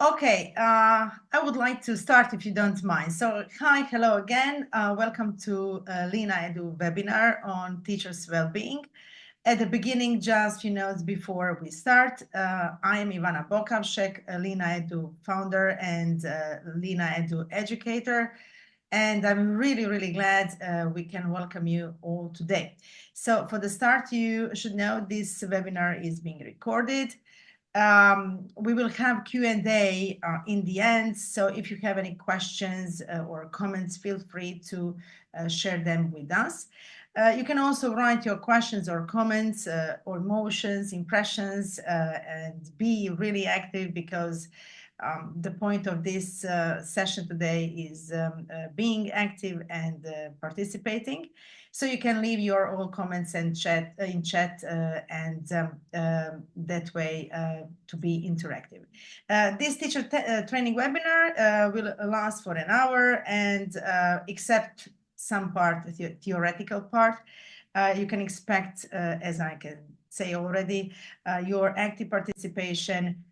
Okay, I would like to start if you don't mind. So, hi, hello again. Welcome to Lina Edu webinar on teachers' well-being. At the beginning, just a few notes before we start. I am Ivana Bokavšek, Lina Edu founder and Lina Edu educator. And I'm really, really glad we can welcome you all today. So for the start, you should know this webinar is being recorded. We will have Q&A in the end. So if you have any questions or comments, feel free to share them with us. You can also write your questions or comments or emotions, impressions, and be really active because the point of this session today is being active and participating. So you can leave your all comments and chat in chat and that way to be interactive. This teacher training webinar will last for an hour and except some part, the theoretical part, you can expect, as I can say already, your active participation.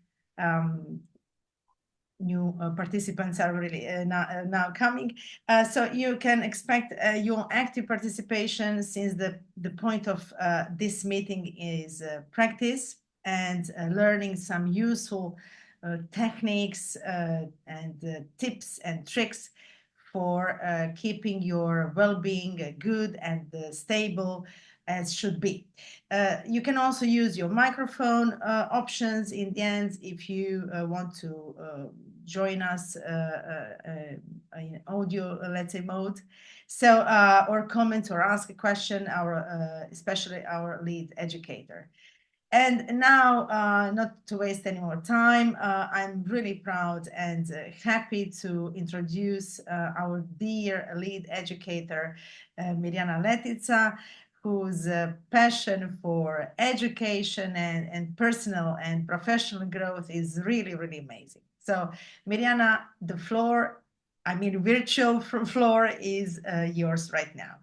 New participants are really now coming. So you can expect your active participation since the point of this meeting is practice and learning some useful techniques and tips and tricks for keeping your well-being good and stable as should be. You can also use your microphone options in the end if you want to join us in audio, let's say, mode. So, or comment or ask a question, especially our lead educator. And now, not to waste any more time, I'm really proud and happy to introduce our dear lead educator, Mirjana Letica, whose passion for education and personal and professional growth is really, really amazing. So, Mirjana, the floor, I mean, virtual floor is yours right now.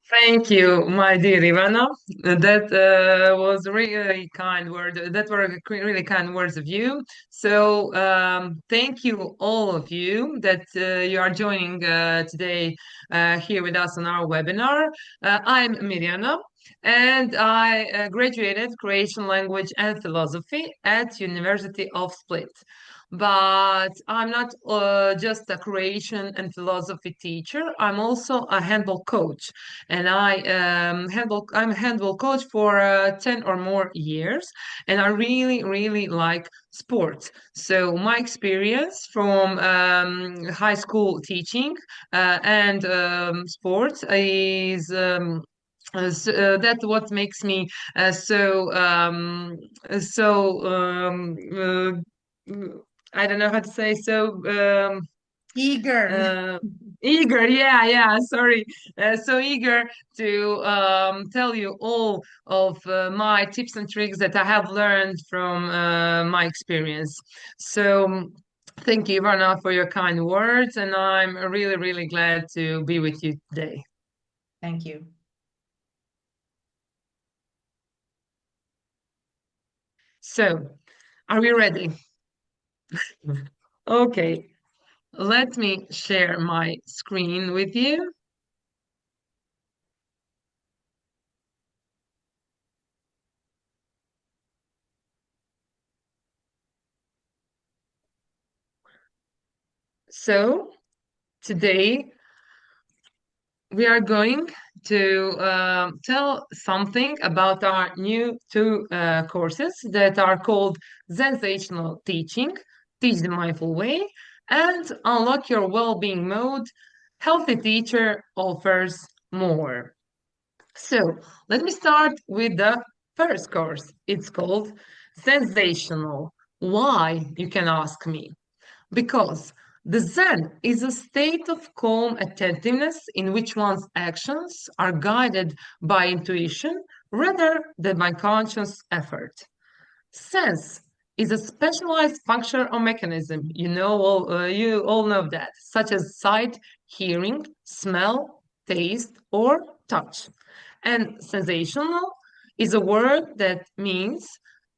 Thank you, my dear Ivana. That was really kind word. That were really kind words of you. So thank you, all of you, that you are joining today here with us on our webinar. I'm Mirjana, and I graduated Croatian language and philosophy at University of Split. But I'm not just a Croatian and philosophy teacher. I'm also a handball coach, and I'm a handball coach for 10 or more years, and I really like sports. So my experience from high school teaching and sports is that what makes me so I don't know how to say Eager. uh, eager, yeah, sorry, so eager to tell you all of my tips and tricks that I have learned from my experience. So thank you, Ivana, for your kind words, and I'm really glad to be with you today. Thank you. So are we ready? Okay, let me share my screen with you. So today we are going to tell something about our new two courses that are called Sensational Teaching, Teach the Mindful Way, and Unlock Your Well-Being Mode, Healthy Teacher Offers More. So let me start with the first course. It's called Sensational. Why, you can ask me? Because the Zen is a state of calm attentiveness in which one's actions are guided by intuition rather than by conscious effort. Sense is a specialized function or mechanism. You all know that, such as sight, hearing, smell, taste, or touch. And sensational is a word that means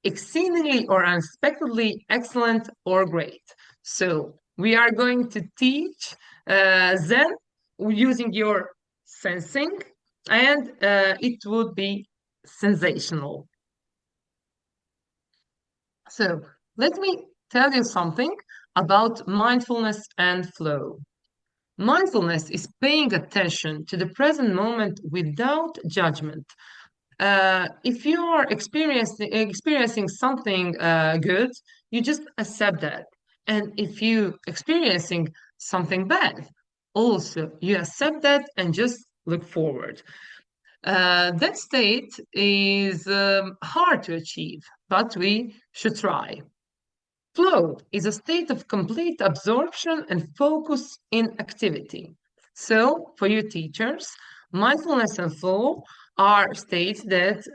exceedingly or unexpectedly excellent or great. So we are going to teach Zen using your sensing, and it would be sensational. So let me tell you something about mindfulness and flow. Mindfulness is paying attention to the present moment without judgment. If you are experiencing something good, you just accept that. And if you experiencing something bad, also you accept that and just look forward. That state is hard to achieve, but we should try. Flow is a state of complete absorption and focus in activity. So, for you teachers, mindfulness and flow are states that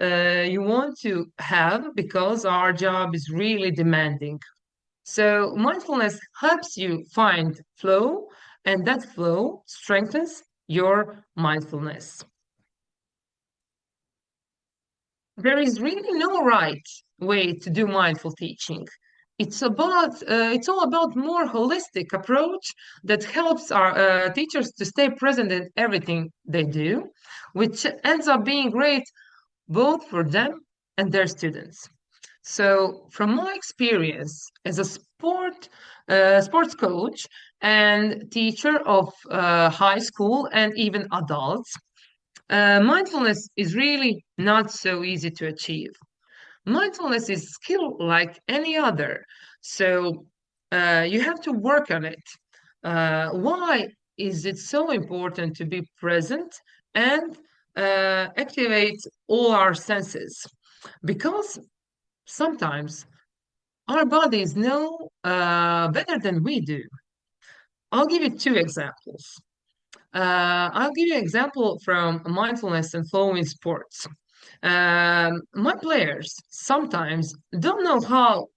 you want to have because our job is really demanding. So, mindfulness helps you find flow, and that flow strengthens your mindfulness. There is really no right way to do mindful teaching. It's all about more holistic approach that helps our teachers to stay present in everything they do, which ends up being great both for them and their students. So, from my experience as a sports coach and teacher of high school and even adults, mindfulness is really not so easy to achieve. Mindfulness is a skill like any other, so you have to work on it. Why is it so important to be present and activate all our senses? Because sometimes our bodies know better than we do. I'll give you two examples. I'll give you an example from mindfulness and flow in sports. My players sometimes don't know how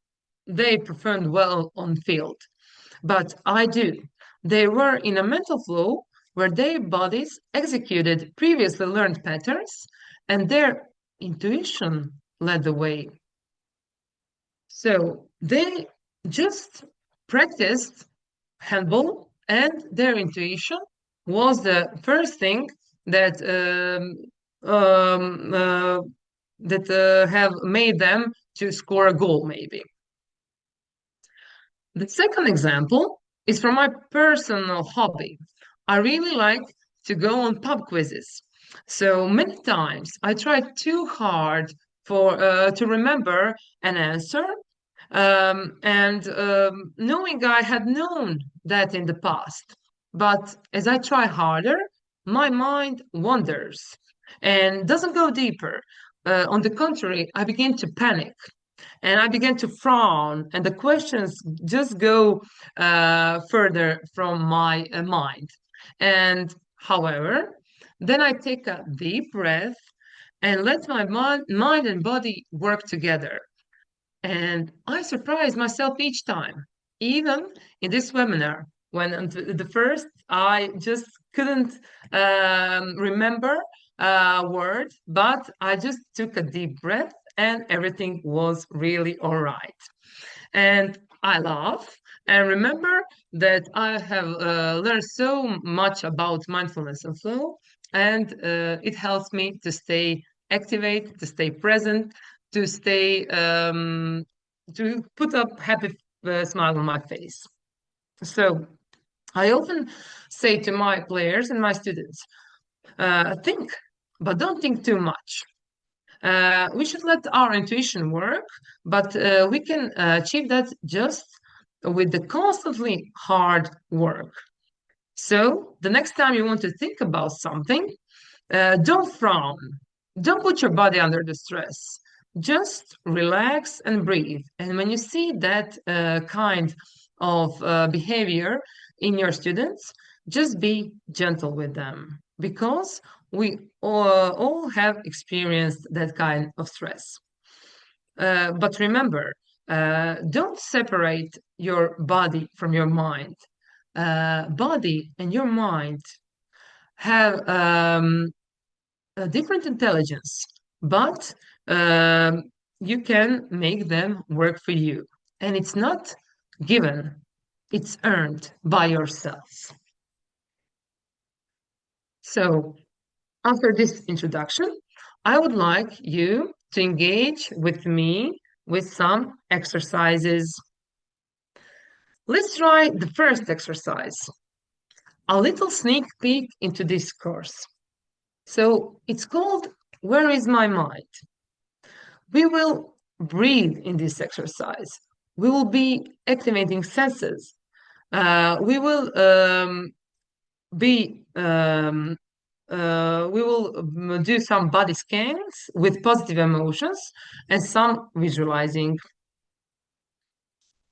they performed well on field, but I do. They were in a mental flow where their bodies executed previously learned patterns and their intuition led the way. So they just practiced handball, and their intuition was the first thing that um, uh, have made them to score a goal, maybe. The second example is from my personal hobby. I really like to go on pub quizzes. So many times I try too hard for to remember an answer, and knowing I had known that in the past. But as I try harder, my mind wanders and doesn't go deeper. On the contrary, I begin to panic and I began to frown, and the questions just go further from my mind. And however, then I take a deep breath and let my mind and body work together. And I surprise myself each time, even in this webinar, when at the first I just couldn't remember a word, but I just took a deep breath and everything was really all right. And I laugh and remember that I have learned so much about mindfulness and flow, and it helps me to stay activate, to stay present, to stay to put a happy smile on my face. So I often say to my players and my students, think, but don't think too much. We should let our intuition work, but we can achieve that just with the constantly hard work. So the next time you want to think about something, don't frown. Don't put your body under the stress. Just relax and breathe. And when you see that kind of behavior in your students, just be gentle with them because we all have experienced that kind of stress. But remember, don't separate your body from your mind. Body and your mind have a different intelligence, but you can make them work for you. And it's not given, it's earned by yourselves. So, after this introduction, I would like you to engage with me with some exercises. Let's try the first exercise, a little sneak peek into this course. So, it's called Where is My Mind? We will breathe in this exercise. We will be activating senses. We will be we will do some body scans with positive emotions and some visualizing.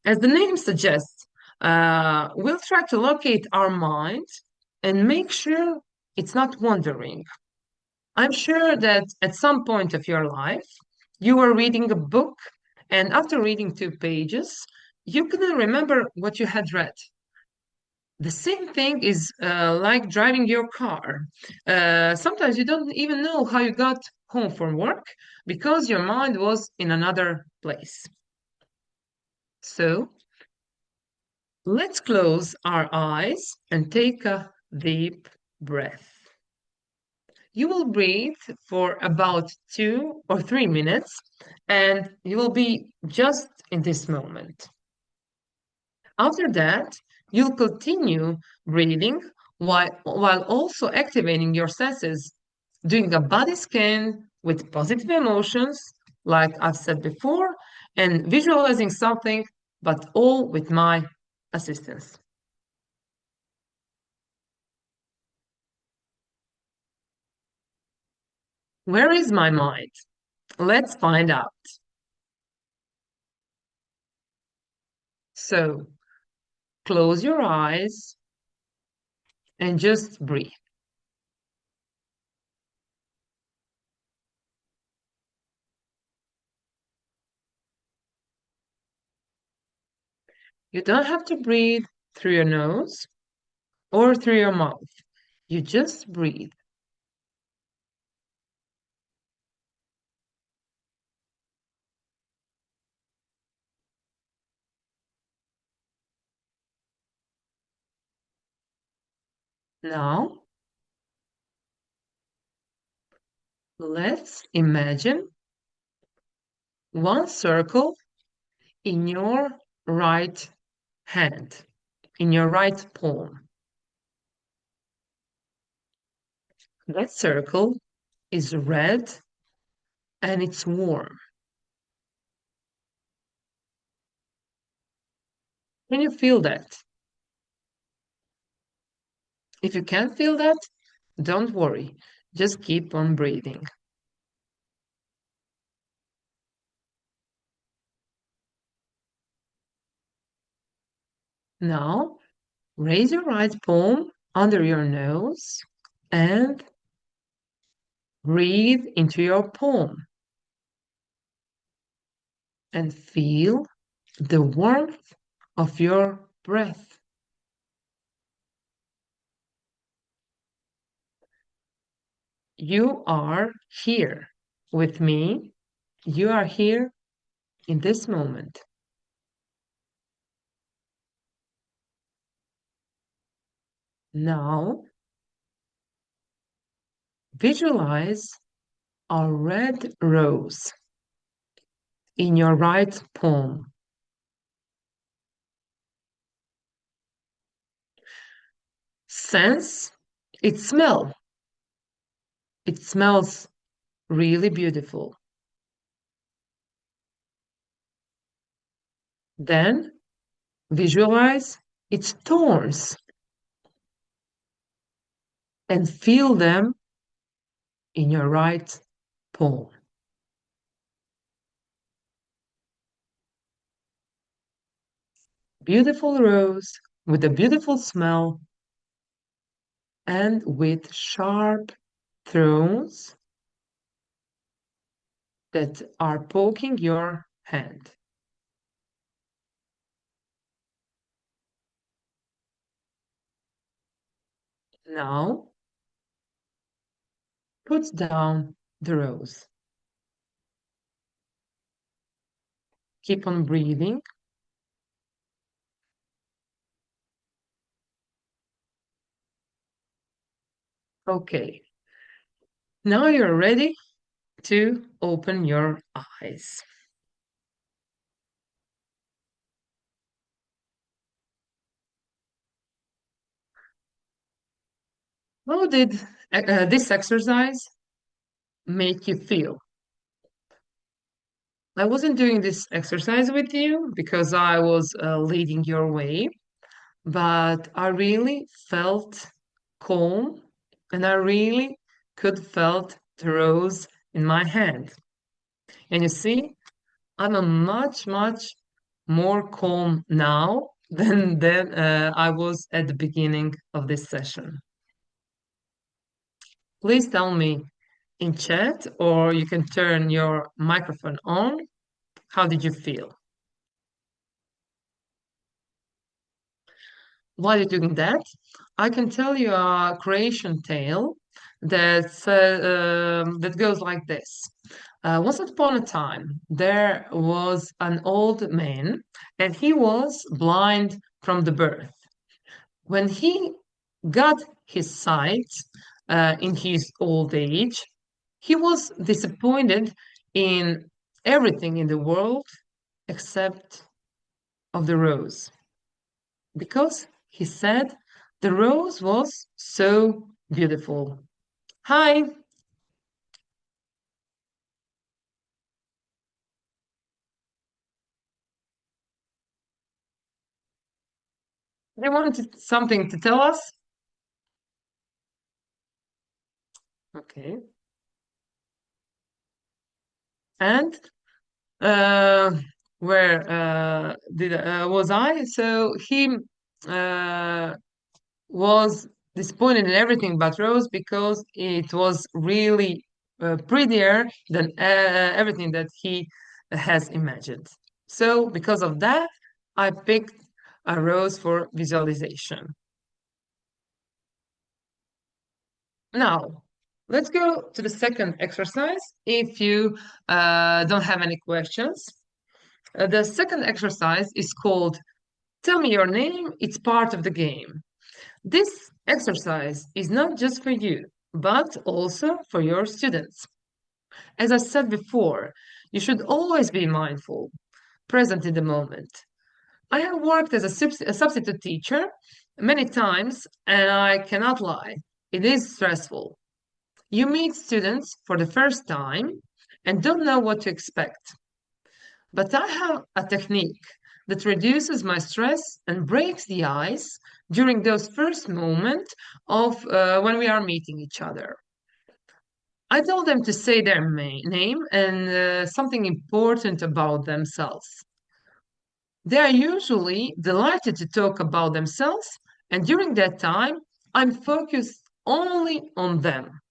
As the name suggests, we'll try to locate our mind and make sure it's not wandering. I'm sure that at some point of your life, you were reading a book, and after reading 2 pages, you couldn't remember what you had read. The same thing is like driving your car. Sometimes you don't even know how you got home from work because your mind was in another place. So let's close our eyes and take a deep breath. You will breathe for about 2 or 3 minutes and you will be just in this moment. After that, you'll continue breathing while also activating your senses, doing a body scan with positive emotions, like I've said before, and visualizing something, but all with my assistance. Where is my mind? Let's find out. So, close your eyes and just breathe. You don't have to breathe through your nose or through your mouth. You just breathe. Now, let's imagine one circle in your right hand, in your right palm. That circle is red and it's warm. Can you feel that? If you can't feel that, don't worry. Just keep on breathing. Now, raise your right palm under your nose and breathe into your palm and feel the warmth of your breath. You are here with me. You are here in this moment. Now, visualize a red rose in your right palm. Sense its smell. It smells really beautiful. Then visualize its thorns and feel them in your right palm. Beautiful rose with a beautiful smell and with sharp thorns that are poking your hand. Now, put down the rose. Keep on breathing. Okay. Now you're ready to open your eyes. How did this exercise make you feel? I wasn't doing this exercise with you because I was leading your way, but I really felt calm and I really could felt the rose in my hand. And you see, I'm a much more calm now than I was at the beginning of this session. Please tell me in chat, or you can turn your microphone on. How did you feel? While you're doing that, I can tell you a creation tale that goes like this. Once upon a time, there was an old man, and he was blind from the birth. When he got his sight in his old age, he was disappointed in everything in the world except of the rose, because he said the rose was so beautiful. Hi, they wanted something to tell us? Okay. And uh, where did was I? So he uh, was disappointed in everything but Rose because it was really prettier than everything that he has imagined. So, because of that, I picked a rose for visualization. Now, let's go to the second exercise if you don't have any questions. The second exercise is called Tell Me Your Name, It's Part of the Game. This exercise is not just for you, but also for your students. As I said before, you should always be mindful, present in the moment. I have worked as a substitute teacher many times, and I cannot lie, it is stressful. You meet students for the first time and don't know what to expect. But I have a technique that reduces my stress and breaks the ice during those first moments of when we are meeting each other. I tell them to say their name and something important about themselves. They are usually delighted to talk about themselves, and during that time, I'm focused only on them.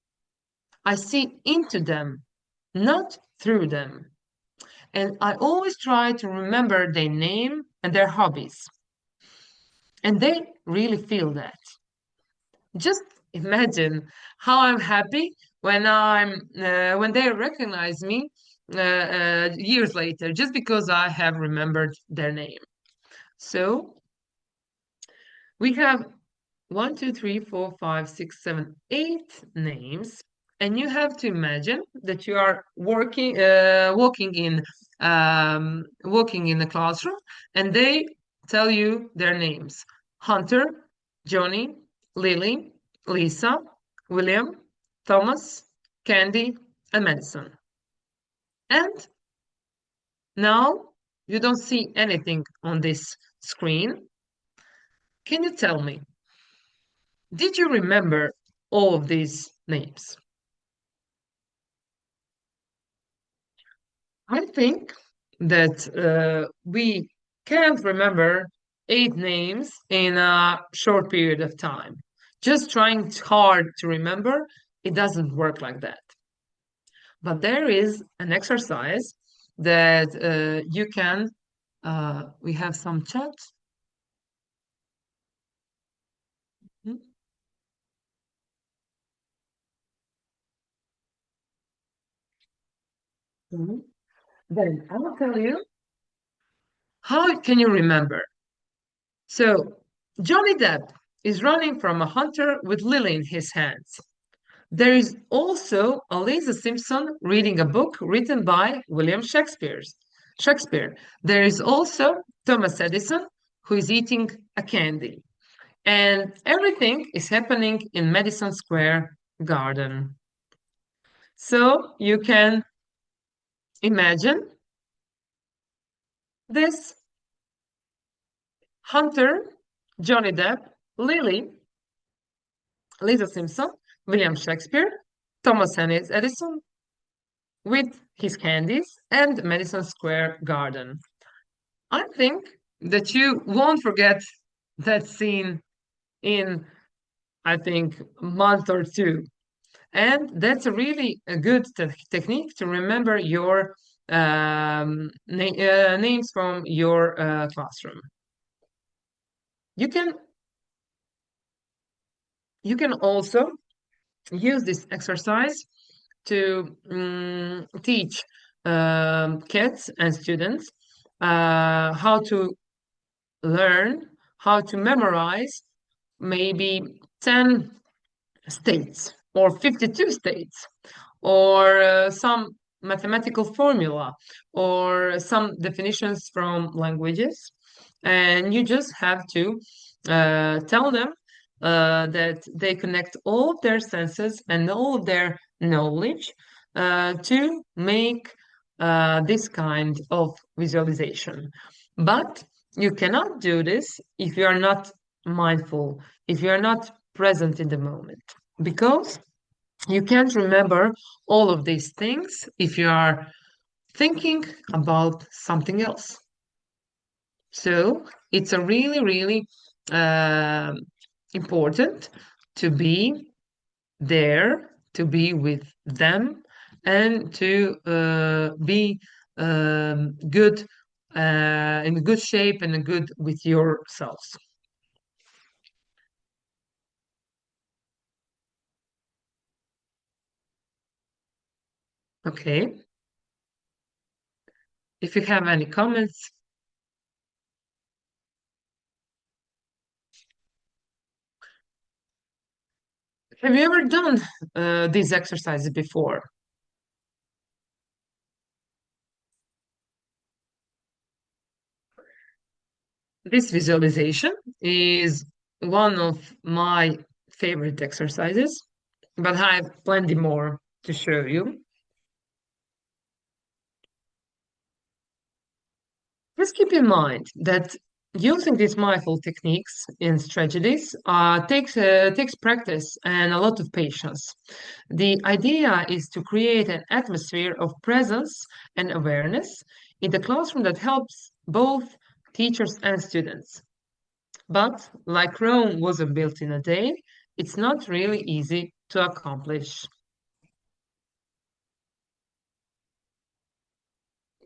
I see into them, not through them. And I always try to remember their name and their hobbies. And they really feel that. Just imagine how I'm happy when they recognize me years later, just because I have remembered their name. So we have 1, 2, 3, 4, 5, 6, 7, 8 names, and you have to imagine that you are walking in the classroom, and they tell you their names: Hunter, Johnny, Lily, Lisa, William, Thomas, Candy, and Madison. And now you don't see anything on this screen. Can you tell me, did you remember all of these names? I think that we can't remember 8 names in a short period of time. Just trying hard to remember, it doesn't work like that. But there is an exercise that you can. We have some chat. Mhm. Then I will tell you. How can you remember? So, Johnny Depp is running from a hunter with Lily in his hands. There is also Eliza Simpson reading a book written by William Shakespeare. Shakespeare. There is also Thomas Edison who is eating a candy. And everything is happening in Madison Square Garden. So you can imagine this Hunter, Johnny Depp, Lily, Lisa Simpson, William Shakespeare, Thomas Edison with his candies, and Madison Square Garden. I think that you won't forget that scene in, I think, a month or two. And that's a really a good technique to remember your names from your classroom. You can you can also use this exercise to teach kids and students how to learn, how to memorize maybe 10 states or 52 states or some mathematical formula or some definitions from languages. And you just have to tell them that they connect all of their senses and all of their knowledge to make this kind of visualization. But you cannot do this if you are not mindful, if you are not present in the moment, because you can't remember all of these things if you are thinking about something else. So it's a really, really uh, important to be there, to be with them, and to be good, in good shape and good with yourselves. Okay. If you have any comments, have you ever done these exercises before? This visualization is one of my favorite exercises, but I have plenty more to show you. Just keep in mind that using these mindful techniques in strategies takes practice and a lot of patience. The idea is to create an atmosphere of presence and awareness in the classroom that helps both teachers and students. But like Rome wasn't built in a day, it's not really easy to accomplish.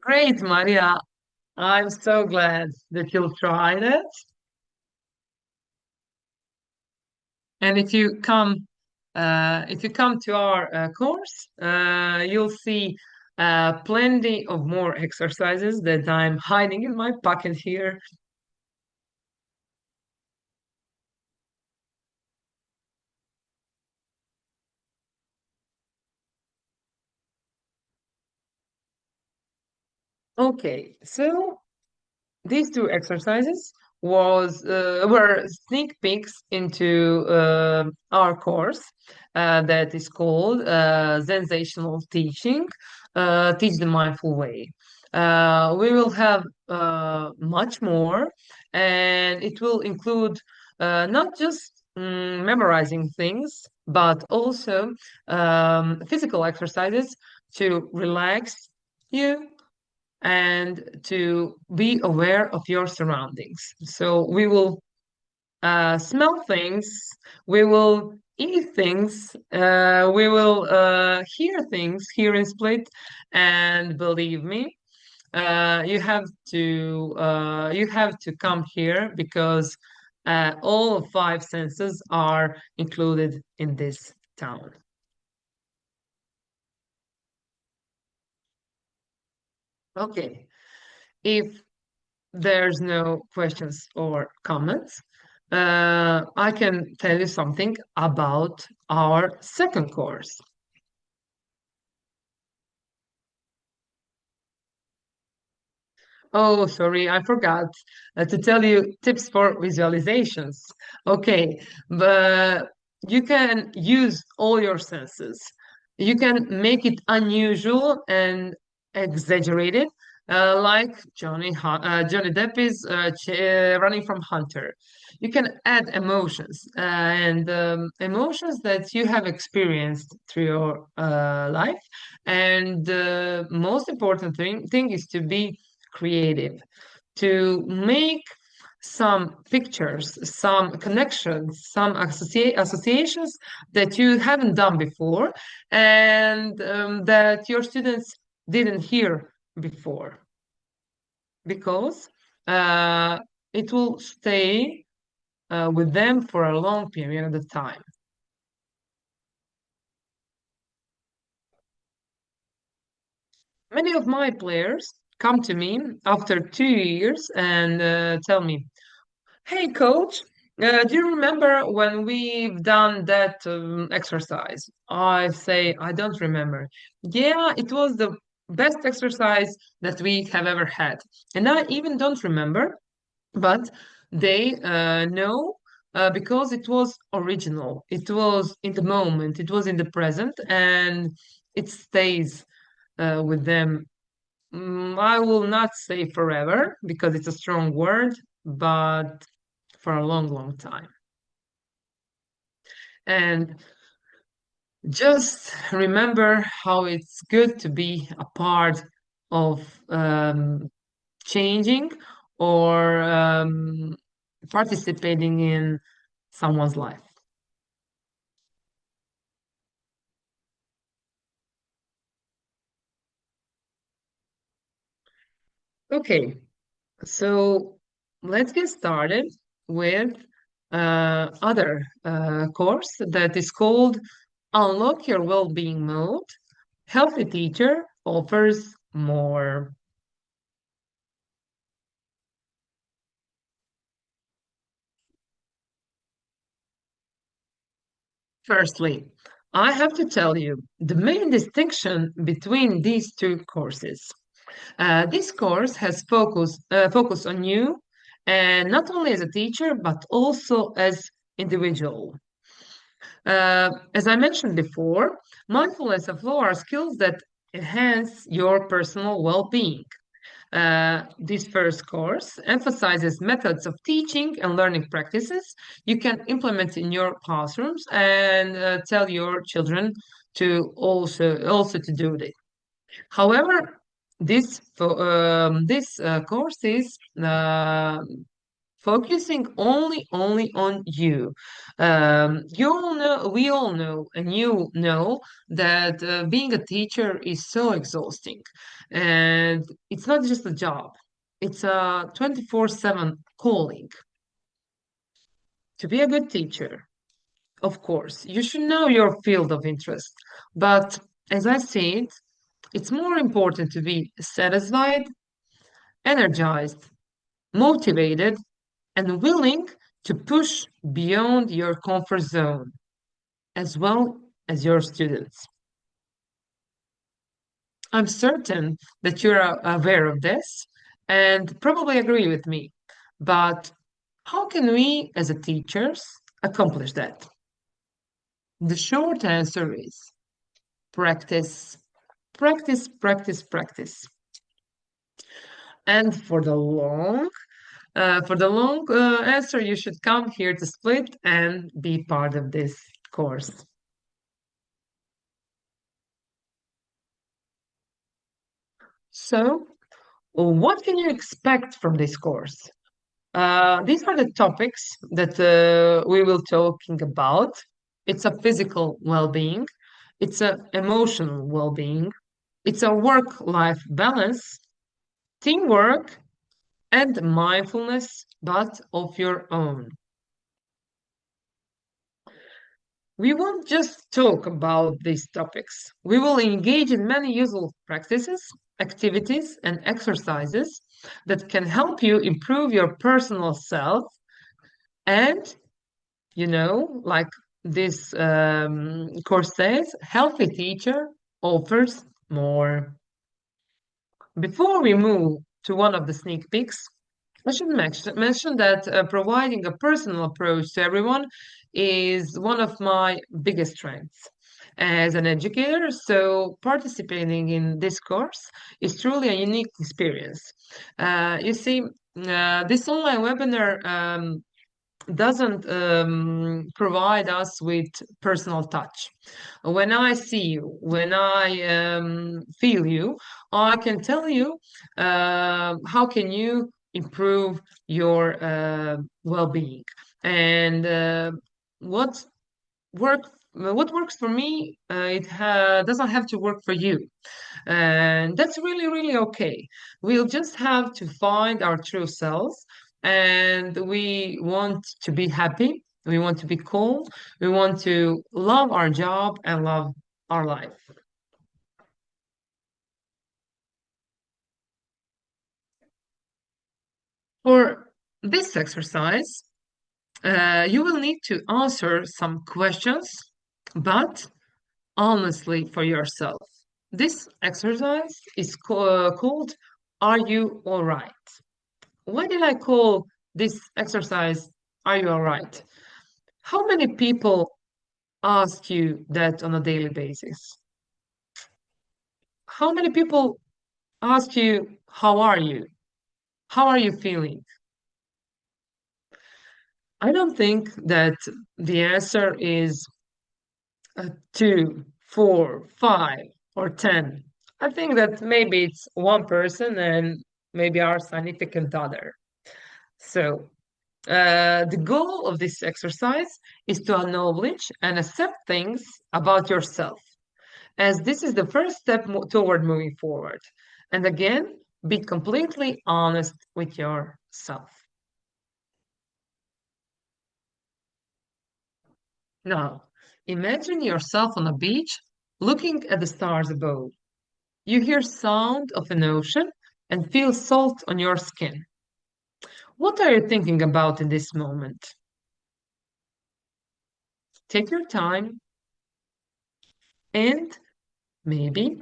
Great, Maria. I'm so glad that you'll try that. And if you come to our course, you'll see plenty of more exercises that I'm hiding in my pocket here. Okay, so these two exercises were sneak peeks into our course that is called Sensational Teaching, Teach the Mindful Way. We will have much more, and it will include not just memorizing things, but also physical exercises to relax you and to be aware of your surroundings. So we will smell things, we will eat things, we will hear things here in Split, and believe me, you have to come here because all of five senses are included in this town. Okay, if there's no questions or comments, I can tell you something about our second course. Oh, sorry, I forgot to tell you tips for visualizations. Okay, but you can use all your senses. You can make it unusual and exaggerated, like Johnny Depp is running from Hunter. You can add emotions and emotions that you have experienced through your life. And the most important thing is to be creative, to make some pictures, some connections, some associations that you haven't done before and that your students didn't hear before, because uh, it will stay with them for a long period of time. Many of my players come to me after 2 years and tell me, "Hey, coach, do you remember when we've done that exercise?" I say, "I don't remember." "Yeah, it was the best exercise that we have ever had." And I even don't remember, but they know because it was original. It was in the moment, it was in the present, and it stays with them. I will not say forever because it's a strong word, but for a long, long time. And just remember how it's good to be a part of changing or participating in someone's life. Okay, so let's get started with other course that is called Unlock Your Well-Being Mode. Healthy Teacher offers more. Firstly, I have to tell you the main distinction between these two courses. This course has focus on you, and not only as a teacher but also as individual. As I mentioned before, mindfulness and flow are skills that enhance your personal well-being. This first course emphasizes methods of teaching and learning practices you can implement in your classrooms and tell your children to also to do it. However, this course is focusing only on you. You all know, we all know, and you know that being a teacher is so exhausting, and it's not just a job; it's a 24/7 calling. To be a good teacher, of course, you should know your field of interest, but as I see it, it's more important to be satisfied, energized, motivated, and willing to push beyond your comfort zone, as well as your students. I'm certain that you're aware of this and probably agree with me. But how can we, as a teachers, accomplish that? The short answer is practice, practice, practice, practice. And for the long answer, you should come here to Split and be part of this course. So, what can you expect from this course? These are the topics that we will talking about. It's a physical well-being, it's a emotional well-being, it's a work-life balance, teamwork, and mindfulness, but of your own. We won't just talk about these topics. We will engage in many useful practices activities and exercises that can help you improve your personal self. And, like this course says, healthy teacher offers more. Before we move to one of the sneak peeks, I should mention that providing a personal approach to everyone is one of my biggest strengths as an educator. So, participating in this course is truly a unique experience. You see, this online webinar doesn't provide us with personal touch. When I see you, when I feel you, I can tell you how can you improve your well-being and what what works for me, doesn't have to work for you, and that's really, really okay. We'll just have to find our true selves, and we want to be happy, we want to be cool, we want to love our job and love our life. For this exercise, you will need to answer some questions, but honestly for yourself. This exercise is called Are You All Right? Why did I call this exercise Are You All Right? How many people ask you that on a daily basis? How many people ask you, How are you? How are you feeling? I don't think that the answer is two, four, five, or 10. I think that maybe it's one person and maybe our significant other. So, the goal of this exercise is to acknowledge and accept things about yourself, as this is the first step toward moving forward. And again, be completely honest with yourself. Now, imagine yourself on a beach looking at the stars above. You hear sound of an ocean and feel salt on your skin. What are you thinking about in this moment? Take your time and maybe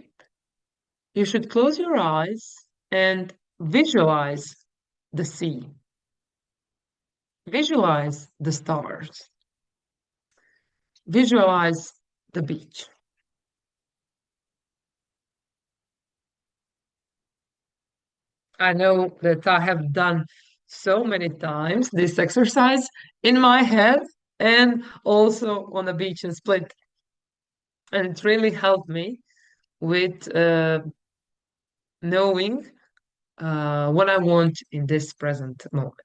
you should close your eyes and visualize the sea. Visualize the stars. Visualize the beach. I know that I have done so many times this exercise in my head and also on the beach in Split. And it really helped me with knowing what I want in this present moment.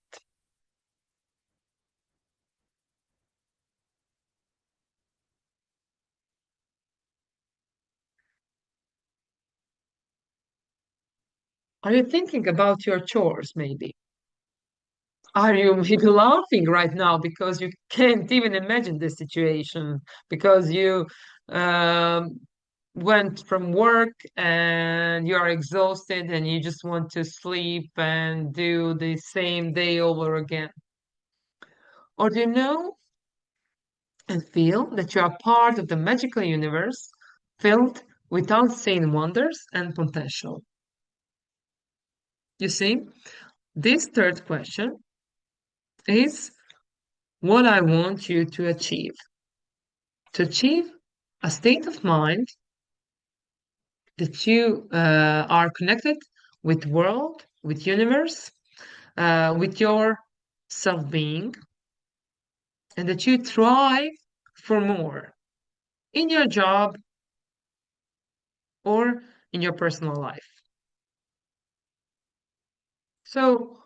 Are you thinking about your chores, maybe? Are you maybe laughing right now because you can't even imagine this situation because you um, went from work and you are exhausted and you just want to sleep and do the same day over again? Or do you know and feel that you are part of the magical universe filled with unseen wonders and potential? You see, this third question is what I want you to achieve. To achieve a state of mind that you are connected with world, with universe, with your self-being, and that you thrive for more in your job or in your personal life. So,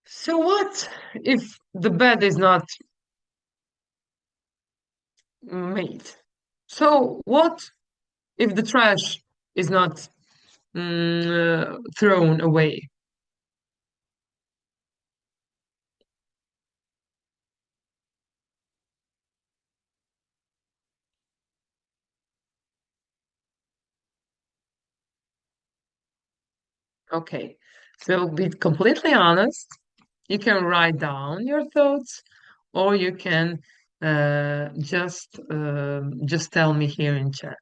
so what if the bed is not made? So what if the trash is not thrown away? Okay. So be completely honest. You can write down your thoughts, or you can just tell me here in chat.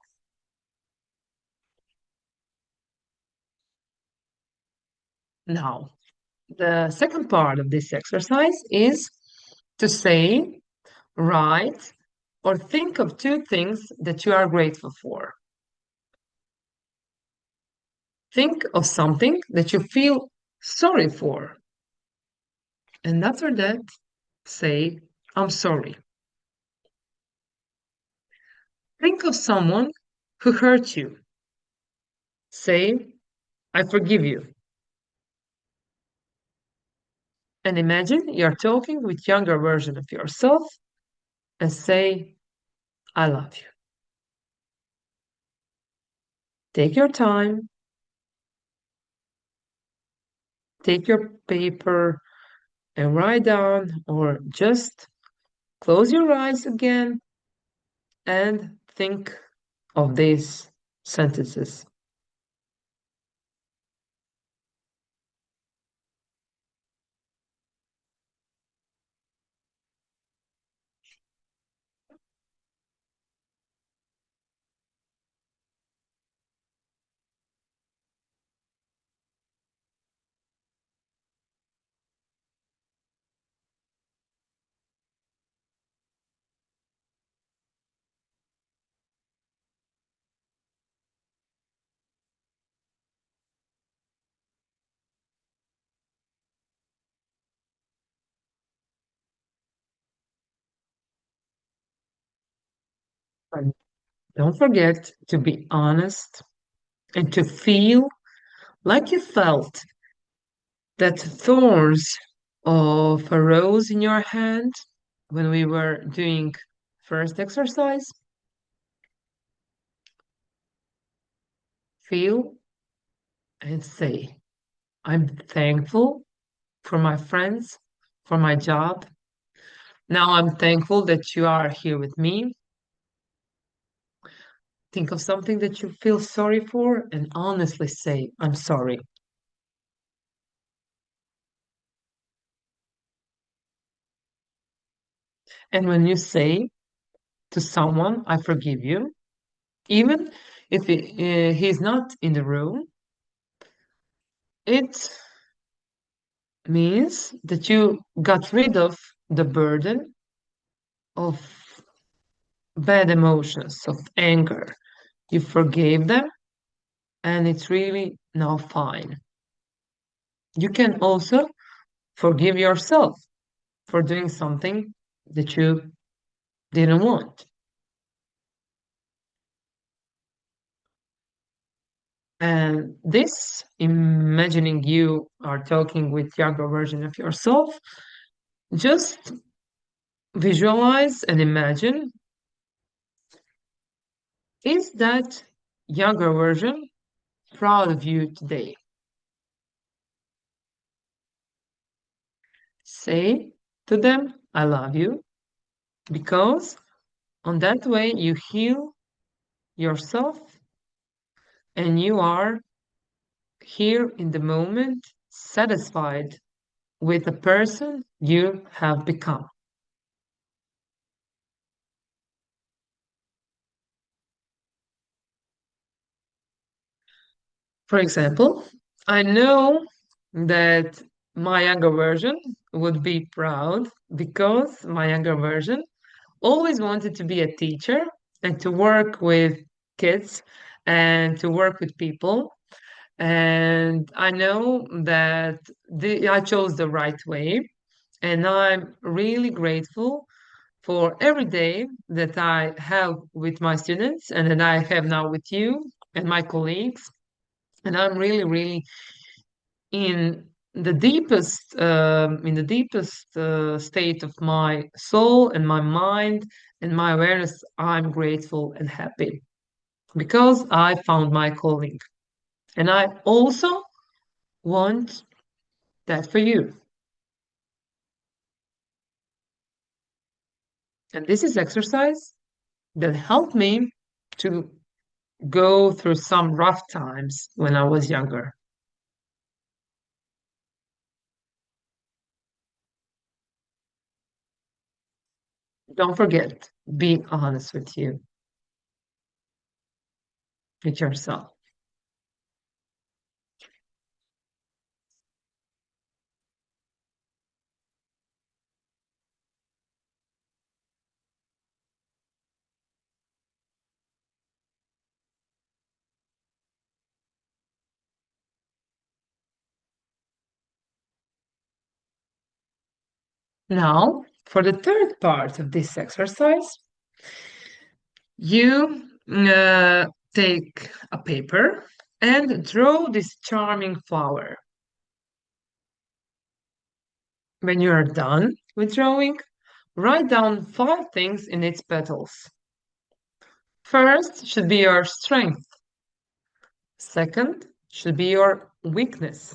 Now, the second part of this exercise is to say, write, or think of two things that you are grateful for. Think of something that you feel sorry for. And after that, say, I'm sorry. Think of someone who hurt you. Say, I forgive you. And imagine you're talking with younger version of yourself and say, I love you. Take your time, take your paper and write down, or just close your eyes again and think of these sentences. And don't forget to be honest and to feel like you felt that thorns of a rose in your hand when we were doing first exercise. Feel and say, I'm thankful for my friends, for my job. Now I'm thankful that you are here with me. Think of something that you feel sorry for and honestly say, I'm sorry. And when you say to someone, I forgive you, even if he's not in the room, it means that you got rid of the burden of bad emotions, of anger. You forgave them, and it's really now fine. You can also forgive yourself for doing something that you didn't want. And this, imagining you are talking with younger version of yourself, just visualize and imagine, is that younger version proud of you today? Say to them, I love you, because on that way you heal yourself and you are here in the moment, satisfied with the person you have become. For example, I know that my younger version would be proud because my younger version always wanted to be a teacher and to work with kids and to work with people. And I know that I chose the right way. And I'm really grateful for every day that I have with my students and that I have now with you and my colleagues. And I'm really, really in the deepest state of my soul and my mind and my awareness. I'm grateful and happy because I found my calling. And I also want that for you. And this is exercise that helped me to go through some rough times when I was younger. Don't forget, be honest with yourself. Now, for the third part of this exercise, you take a paper and draw this charming flower. When you are done with drawing, write down five things in its petals. First should be your strength. Second should be your weakness.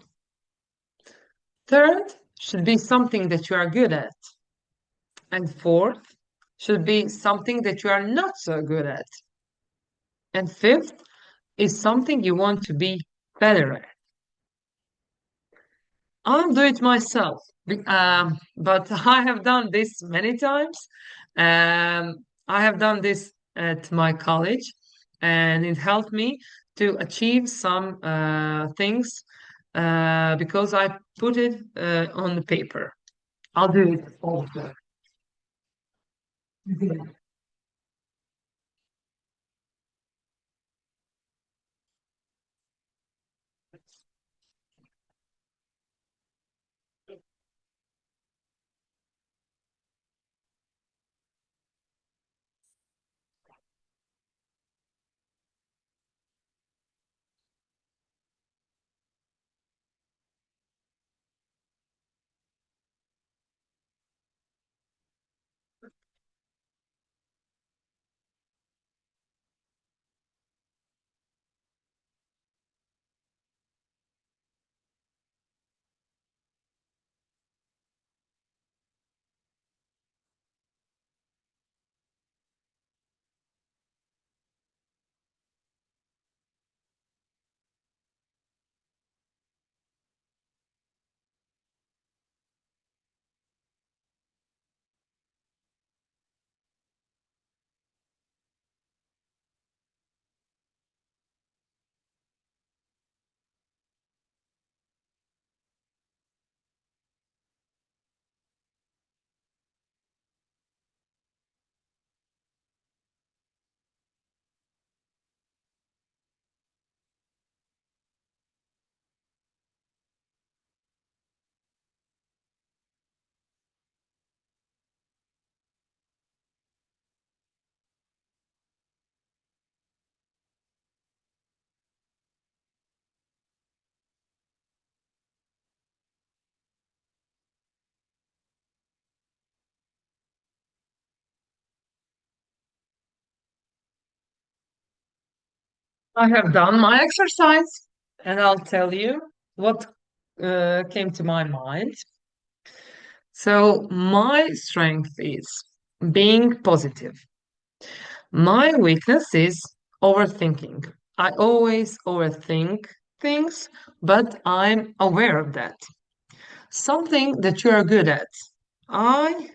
Third should be something that you are good at. And fourth should be something that you are not so good at. And fifth is something you want to be better at. I'll do it myself, but I have done this many times. I have done this at my college, and it helped me to achieve some things because I put it on the paper. I'll do it all the time. I have done my exercise, and I'll tell you what came to my mind. So, my strength is being positive. My weakness is overthinking. I always overthink things, but I'm aware of that. Something that you are good at. I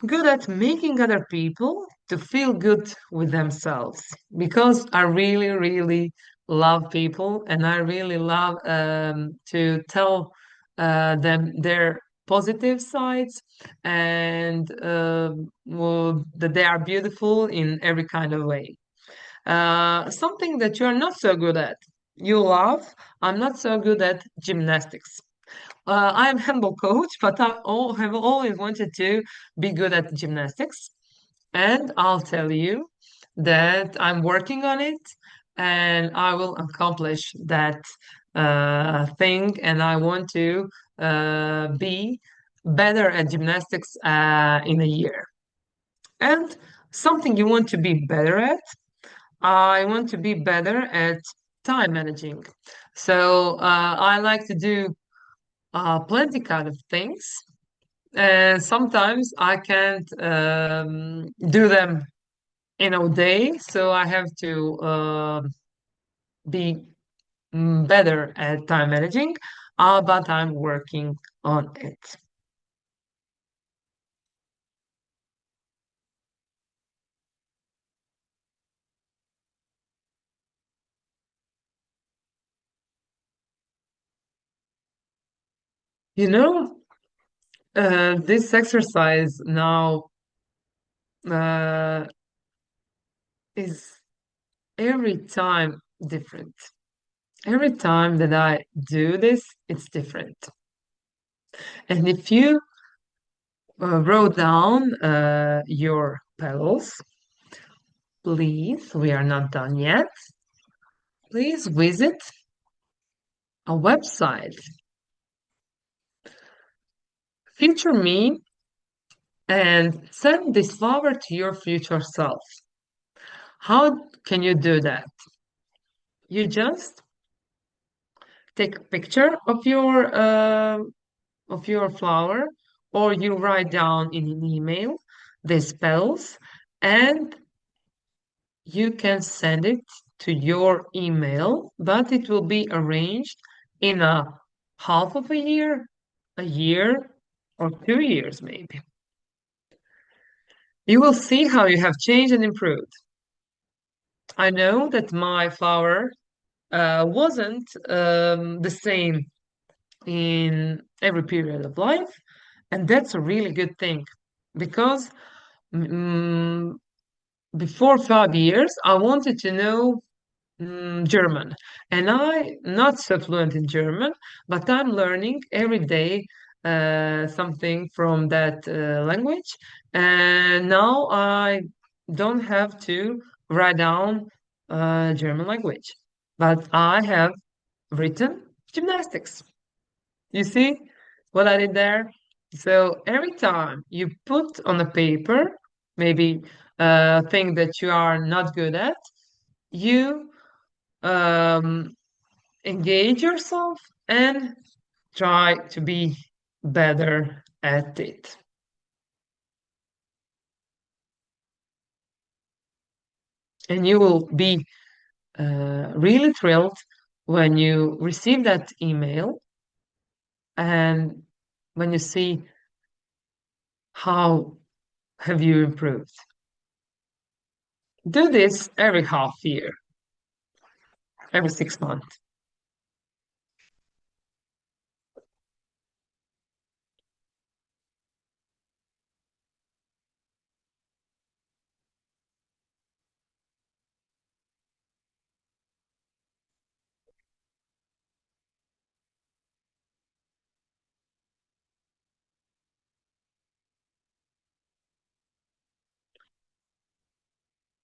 good at making other people to feel good with themselves because I really, really love people and I really love to tell them their positive sides and well, that they are beautiful in every kind of way. Something that you're not so good at. You love. I'm not so good at gymnastics. I'm handball coach, but have always wanted to be good at gymnastics. And I'll tell you that I'm working on it and I will accomplish that thing. And I want to be better at gymnastics in a year. And something you want to be better at, I want to be better at time managing. So I like to do plenty kind of things. And sometimes I can't do them in a day, so I have to be better at time managing, but I'm working on it. You know, this exercise now uh, is every time different. Every time that I do this, it's different. And if you wrote down your pedals, please, we are not done yet. Please visit a website, Future Me, and send this flower to your future self. How can you do that? You just take a picture of your flower, or you write down in an email the spells, and you can send it to your email, but it will be arranged in a half of a year, or 2 years maybe. You will see how you have changed and improved. I know that my flower wasn't the same in every period of life, and that's a really good thing because mm, before 5 years, I wanted to know German, and I not so fluent in German, but I'm learning every day something from that language, and now I don't have to write down German language, but I have written gymnastics. You see what I did there? So every time you put on a paper, maybe a thing that you are not good at, you um, engage yourself and try to be better at it. And you will be really thrilled when you receive that email and when you see how have you improved. Do this every half year, every 6 months.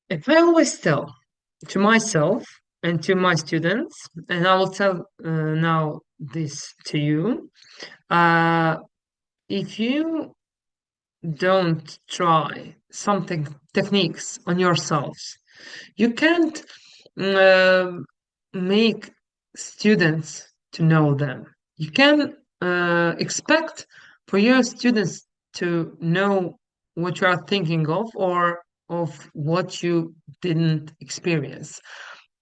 If I always tell to myself and to my students, and I will tell now this to you, uh, if you don't try something techniques on yourselves, you can't um make students to know them. You can expect for your students to know what you are thinking of or of what you didn't experience.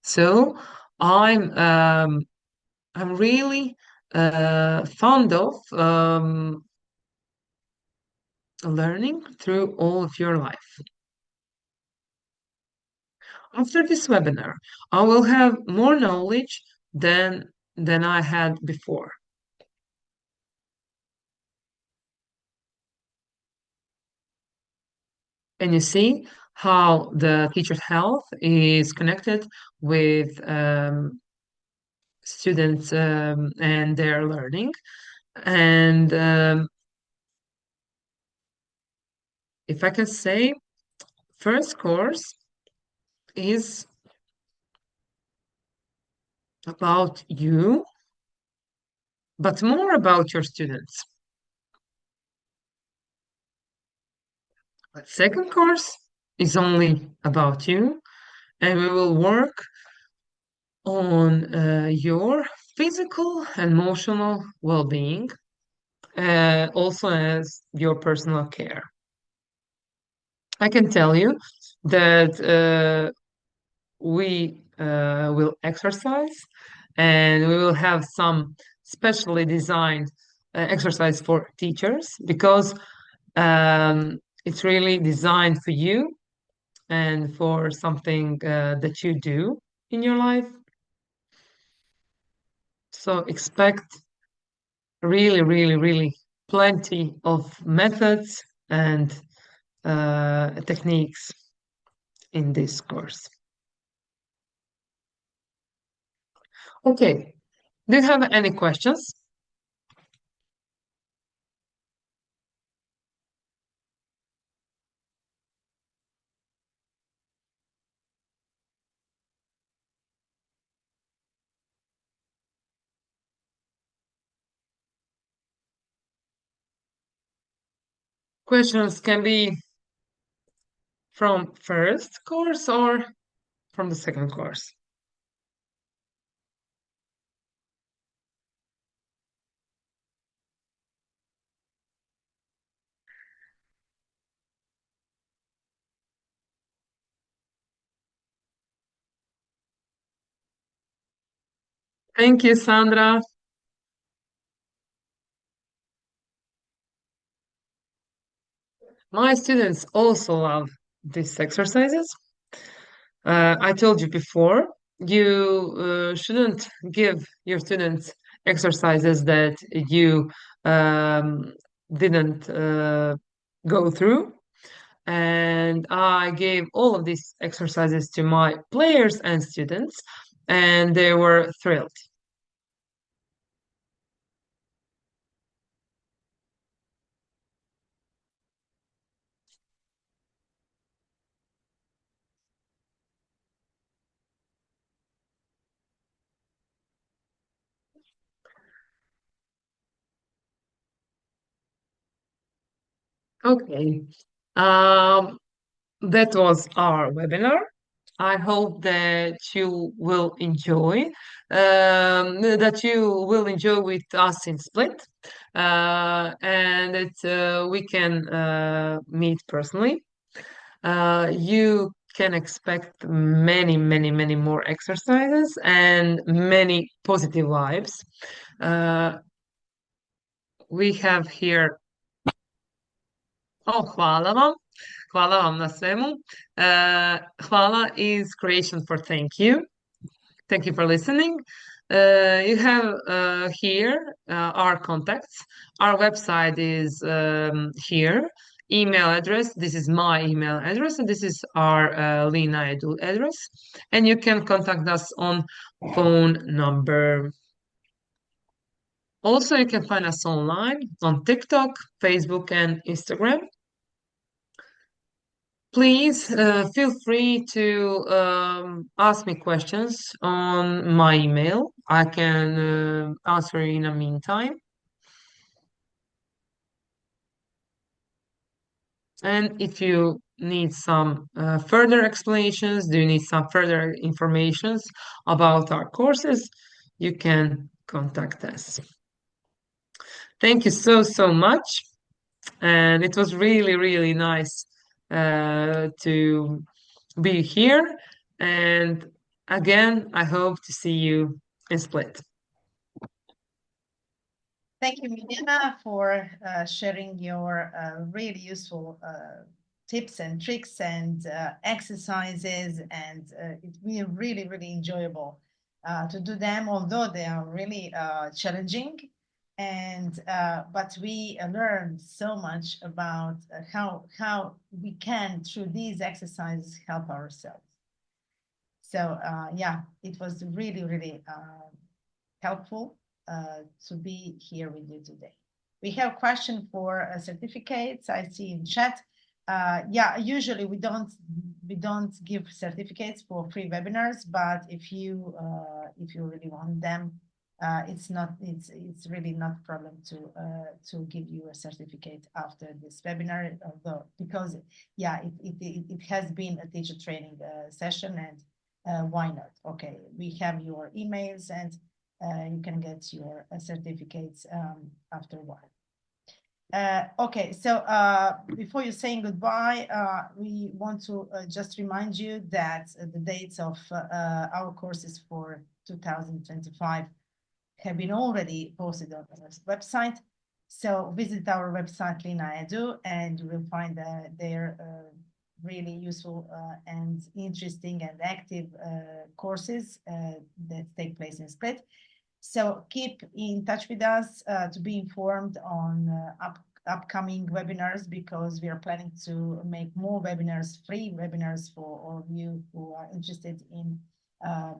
So I'm um, I'm really fond of learning through all of your life. After this webinar, I will have more knowledge than I had before. And you see how the teacher's health is connected with students and their learning. And if I can say, first course is about you, but more about your students. Second course is only about you, and we will work on your physical and emotional well-being, also as your personal care. I can tell you that we will exercise and we will have some specially designed exercise for teachers because it's really designed for you and for something that you do in your life. So expect really, really, really plenty of methods and techniques in this course. Okay, do you have any questions? Questions can be from first course or from the second course. Thank you, Sandra. My students also love these exercises. I told you before, you shouldn't give your students exercises that you didn't go through. And I gave all of these exercises to my players and students, and they were thrilled. Okay. Um, that was our webinar. I hope that you will enjoy, that you will enjoy with us in Split, and that we can meet personally. You can expect many, many, many more exercises and many positive vibes. Uh, we have here, oh, hvala vam. Hvala vam na svemu. Hvala is creation for thank you. Thank you for listening. You have here our contacts. Our website is here. Email address. This is my email address, and this is our Lina Edu address. And you can contact us on phone number. Also, you can find us online on TikTok, Facebook, and Instagram. Please feel free to ask me questions on my email. I can answer in the meantime. And if you need some further explanations, do you need some further informations about our courses, you can contact us. Thank you so, so much. And it was really, really nice to be here. And again, I hope to see you in Split. Thank you, Mirjana, for sharing your really useful tips and tricks and exercises. And it's been really, really enjoyable to do them, although they are really challenging. And but we learn so much about how we can, through these exercises, help ourselves. So yeah, it was really, really helpful to be here with you today. We have a question for certificates. I see in chat. Yeah, usually we don't give certificates for free webinars, but if you really want them, it's really not a problem to give you a certificate after this webinar, although because yeah, it has been a teacher training session, and why not? Okay, we have your emails, and you can get your certificates after a while. Okay, so before you're saying goodbye, we want to just remind you that the dates of our courses for 2025 have been already posted on our website. So visit our website, Lina Edu, and you will find there really useful and interesting and active courses that take place in Split. So keep in touch with us to be informed on upcoming webinars, because we are planning to make more webinars, free webinars for all of you who are interested in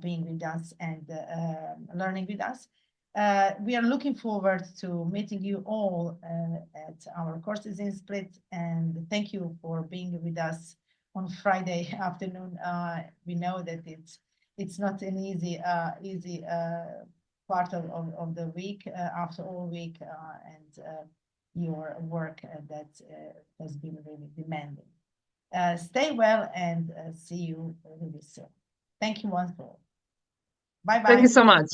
being with us and learning with us. We are looking forward to meeting you all at our courses in Split, and thank you for being with us on Friday afternoon. We know that it's not an easy part of the week after all week and your work that has been really demanding. Stay well and see you really soon. Thank you once more. Bye Thank you bye. so much.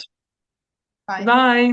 Bye. Bye.